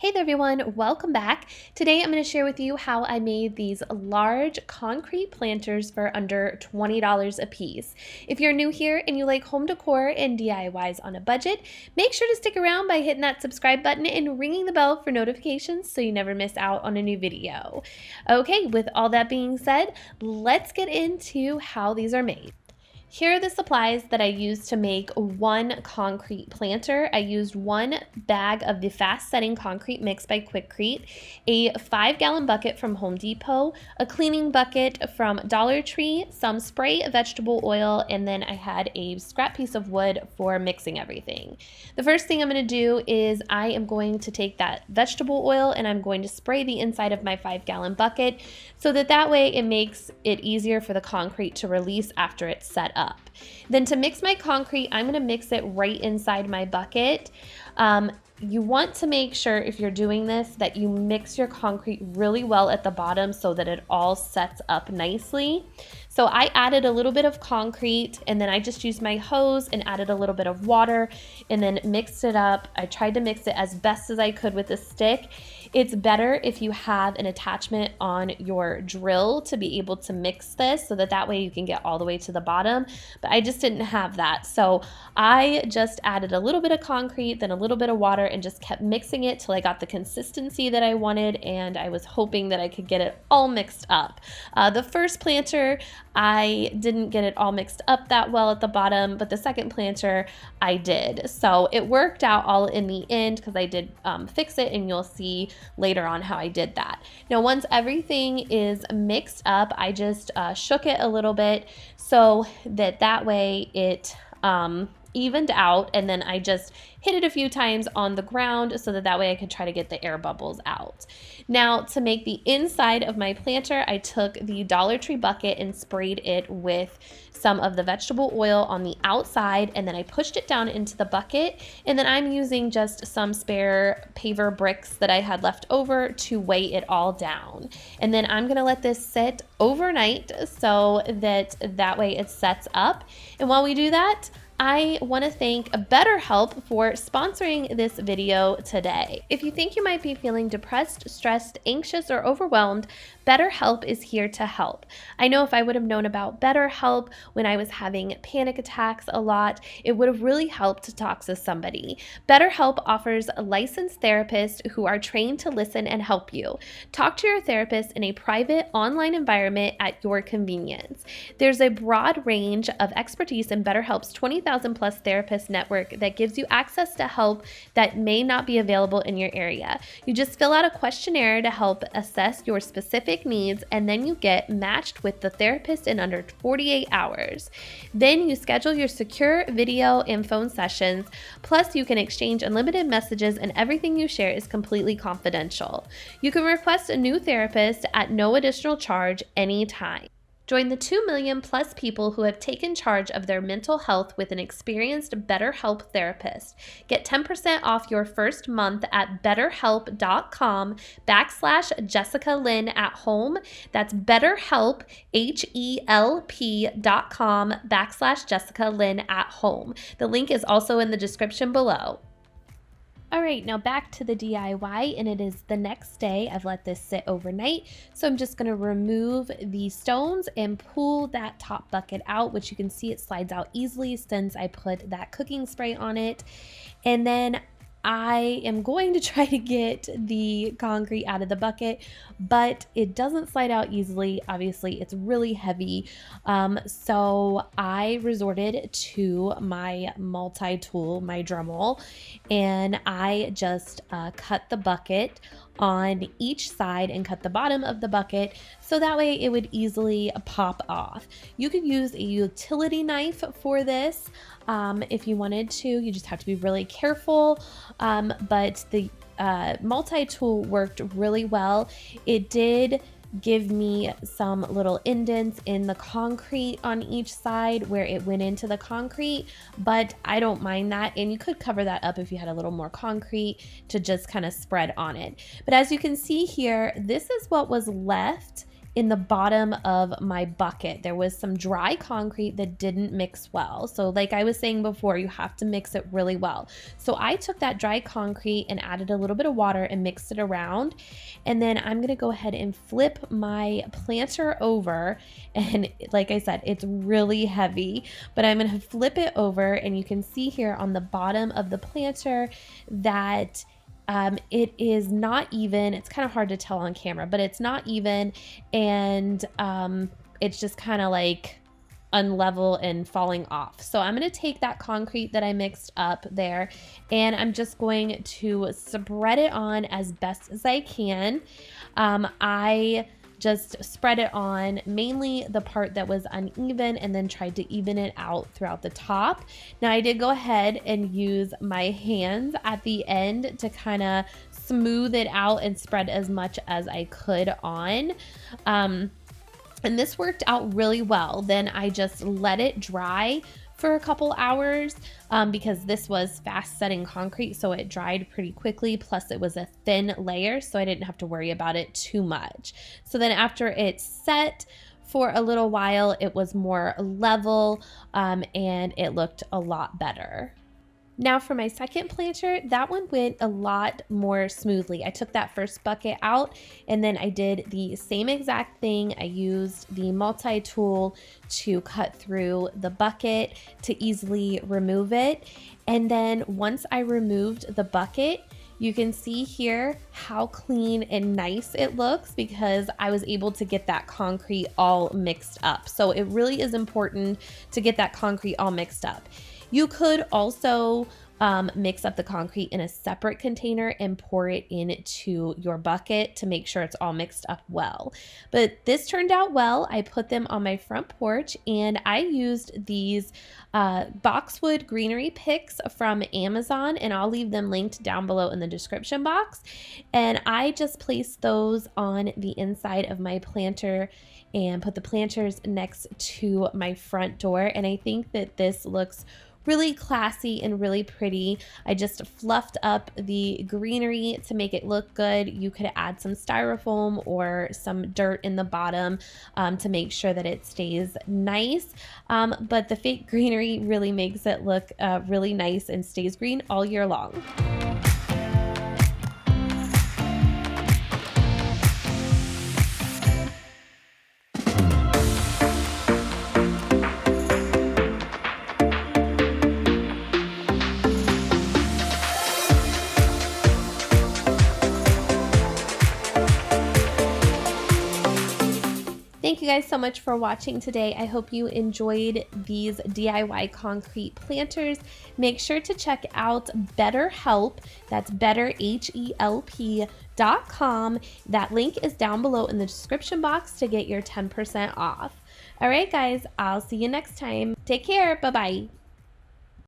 Hey there everyone, welcome back. Today I'm going to share with you how I made these large concrete planters for under $20 a piece. If you're new here and you like home decor and DIYs on a budget, make sure to stick around by hitting that subscribe button and ringing the bell for notifications so you never miss out on a new video. Okay, with all that being said, let's get into how these are made. Here are the supplies that I used to make one concrete planter. I used one bag of the fast setting concrete mix by Quikrete, a 5-gallon bucket from Home Depot, a cleaning bucket from Dollar Tree, some spray vegetable oil, and then I had a scrap piece of wood for mixing everything. The first thing I'm going to do is I am going to take that vegetable oil and I'm going to spray the inside of my 5-gallon bucket so that way it makes it easier for the concrete to release after it's set up. Then to mix my concrete, I'm going to mix it right inside my bucket. You want to make sure if you're doing this that you mix your concrete really well at the bottom so that it all sets up nicely. So I added a little bit of concrete and then I just used my hose and added a little bit of water and then mixed it up. I tried to mix it as best as I could with a stick. It's better if you have an attachment on your drill to be able to mix this so that way you can get all the way to the bottom, but I just didn't have that. So I just added a little bit of concrete, then a little bit of water and just kept mixing it till I got the consistency that I wanted, and I was hoping that I could get it all mixed up. The first planter, I didn't get it all mixed up that well at the bottom, but the second planter I did. So it worked out all in the end because I did fix it, and you'll see later on how I did that. Now once everything is mixed up, I just shook it a little bit so that way it evened out, and then I just hit it a few times on the ground so that way I could try to get the air bubbles out. Now to make the inside of my planter, I took the Dollar Tree bucket and sprayed it with some of the vegetable oil on the outside, and then I pushed it down into the bucket, and then I'm using just some spare paver bricks that I had left over to weigh it all down. And then I'm gonna let this sit overnight so that way it sets up. And while we do that, I want to thank BetterHelp for sponsoring this video today. If you think you might be feeling depressed, stressed, anxious, or overwhelmed, BetterHelp is here to help. I know if I would have known about BetterHelp when I was having panic attacks a lot, it would have really helped to talk to somebody. BetterHelp offers licensed therapists who are trained to listen and help you. Talk to your therapist in a private online environment at your convenience. There's a broad range of expertise in BetterHelp's 20,000 plus therapist network that gives you access to help that may not be available in your area. You just fill out a questionnaire to help assess your specific needs, and then you get matched with the therapist in under 48 hours. Then you schedule your secure video and phone sessions, plus you can exchange unlimited messages, and everything you share is completely confidential. You can request a new therapist at no additional charge anytime. Join the 2 million plus people who have taken charge of their mental health with an experienced BetterHelp therapist. Get 10% off your first month at betterhelp.com/Jessica Lynn at home. That's BetterHelp, HELP.com/Jessica Lynn at home. The link is also in the description below. All right, now back to the DIY, and it is the next day. I've let this sit overnight, so I'm just gonna remove the stones and pull that top bucket out, which you can see it slides out easily since I put that cooking spray on it. And then I am going to try to get the concrete out of the bucket, but it doesn't slide out easily. Obviously, it's really heavy. So I resorted to my multi-tool, my Dremel, and I just cut the bucket on each side and cut the bottom of the bucket so that way it would easily pop off. You could use a utility knife for this if you wanted to. You just have to be really careful, but the multi-tool worked really well. It did give me some little indents in the concrete on each side where it went into the concrete, but I don't mind that, and you could cover that up if you had a little more concrete to just kind of spread on it. But as you can see here, this is what was left in the bottom of my bucket. There was some dry concrete that didn't mix well. So like I was saying before, you have to mix it really well. So I took that dry concrete and added a little bit of water and mixed it around. And then I'm gonna go ahead and flip my planter over. And like I said, it's really heavy, but I'm gonna flip it over, and you can see here on the bottom of the planter that it is not even. It's kind of hard to tell on camera, but it's not even, and it's just kind of like unlevel and falling off. So I'm going to take that concrete that I mixed up there, and I'm just going to spread it on as best as I can. I just spread it on mainly the part that was uneven, and then tried to even it out throughout the top. Now I did go ahead and use my hands at the end to kind of smooth it out and spread as much as I could on. And this worked out really well. Then I just let it dry for a couple hours because this was fast setting concrete, so it dried pretty quickly. Plus it was a thin layer, so I didn't have to worry about it too much. So then after it set for a little while, it was more level and it looked a lot better. Now for my second planter, that one went a lot more smoothly. I took that first bucket out, and then I did the same exact thing. I used the multi-tool to cut through the bucket to easily remove it. And then once I removed the bucket, you can see here how clean and nice it looks because I was able to get that concrete all mixed up. So it really is important to get that concrete all mixed up. You could also mix up the concrete in a separate container and pour it into your bucket to make sure it's all mixed up well. But this turned out well. I put them on my front porch, and I used these boxwood greenery picks from Amazon, and I'll leave them linked down below in the description box. And I just placed those on the inside of my planter and put the planters next to my front door. And I think that this looks really classy and really pretty. I just fluffed up the greenery to make it look good. You could add some styrofoam or some dirt in the bottom to make sure that it stays nice. But the fake greenery really makes it look really nice and stays green all year long. Thank you guys so much for watching today. I hope you enjoyed these DIY concrete planters. Make sure to check out BetterHelp. That's betterhelp.com. That link is down below in the description box to get your 10% off. All right, guys, I'll see you next time. Take care. Bye-bye.